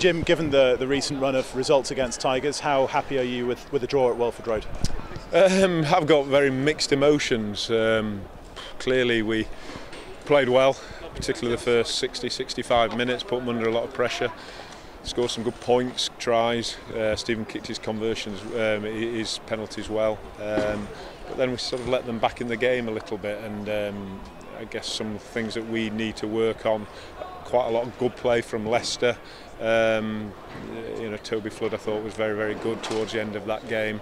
Jim, given the recent run of results against Tigers, how happy are you with the draw at Welford Road? I've got very mixed emotions. Clearly we played well, particularly the first 60-65 minutes, put them under a lot of pressure, scored some good points, tries. Stephen kicked his conversions, his penalties well, but then we sort of let them back in the game a little bit, and I guess some things that we need to work on. Quite a lot of good play from Leicester. Toby Flood I thought was very, very good towards the end of that game.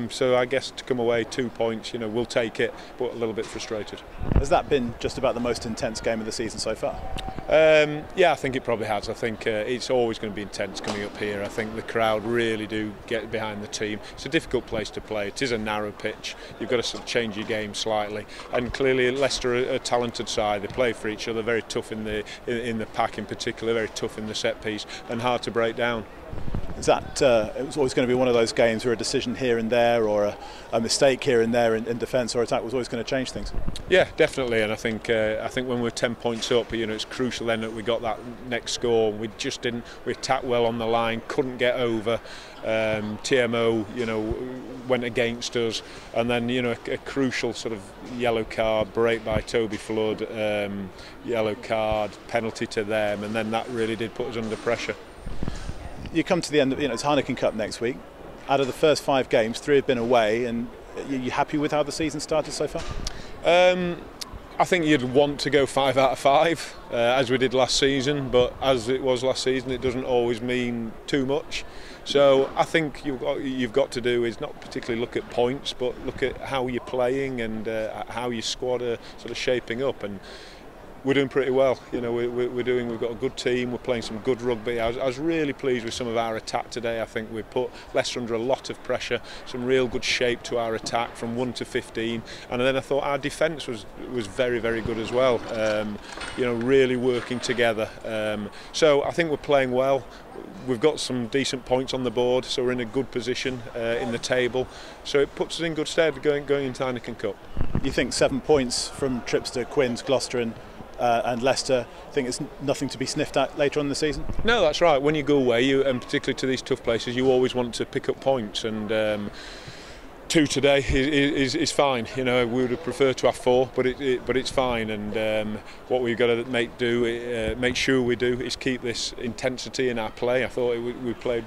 So I guess to come away 2 points, we'll take it, but a little bit frustrated. Has that been just about the most intense game of the season so far? Yeah, I think it probably has. I think it's always going to be intense coming up here. I think the crowd really do get behind the team. It's a difficult place to play. It is a narrow pitch. You've got to sort of change your game slightly. And clearly Leicester are a talented side. They play for each other, very tough in the pack in particular, very tough in the set piece and hard to break down. Is that it was always going to be one of those games where a decision here and there or a mistake here and there in defence or attack was always going to change things? Yeah, definitely, and I think when we're 10 points up, it's crucial then that we got that next score. We just didn't. We attacked well on the line, couldn't get over. TMO, went against us, and then a crucial sort of yellow card break by Toby Flood, yellow card penalty to them, and then that really did put us under pressure. You come to the end of it's Heineken Cup next week. Out of the first 5 games, 3 have been away, and are you happy with how the season started so far? I think you'd want to go 5 out of 5 as we did last season, but as it was last season, it doesn't always mean too much. So I think you've got to do is not particularly look at points, but look at how you're playing and how your squad are sort of shaping up. And we're doing pretty well. We've got a good team. We're playing some good rugby. I was really pleased with some of our attack today. I think we put Leicester under a lot of pressure. Some real good shape to our attack from 1 to 15. And then I thought our defence was very, very good as well. Really working together. So I think we're playing well. We've got some decent points on the board, so we're in a good position in the table. So it puts us in good stead going into Heineken Cup. You think 7 points from trips to Quins, Gloucester and Leicester, think it's nothing to be sniffed at later on in the season? No, that's right. When you go away, and particularly to these tough places, you always want to pick up points, and 2 today is fine. We would have preferred to have 4, but it's fine. And what we've got to make sure we do is keep this intensity in our play. I thought we played,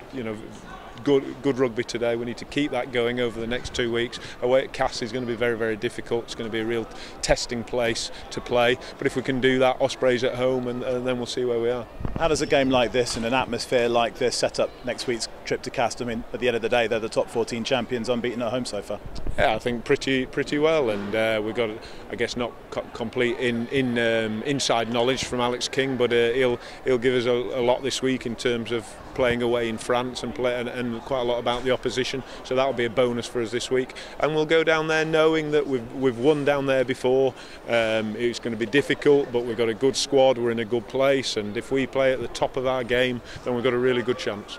good rugby today. We need to keep that going over the next 2 weeks. Away at Cass is going to be very, very difficult. It's going to be a real testing place to play. But if we can do that, Ospreys at home, and then we'll see where we are. How does a game like this and an atmosphere like this set up next week's trip to Castres? I mean, at the end of the day, they're the top 14 champions, unbeaten at home so far. Yeah, I think pretty well, and we've got, I guess, not complete inside knowledge from Alex King, but he'll give us a lot this week in terms of playing away in France and quite a lot about the opposition. So that'll be a bonus for us this week, and we'll go down there knowing that we've won down there before. It's going to be difficult, but we've got a good squad. We're in a good place, and if we play at the top of our game, then we've got a really good chance.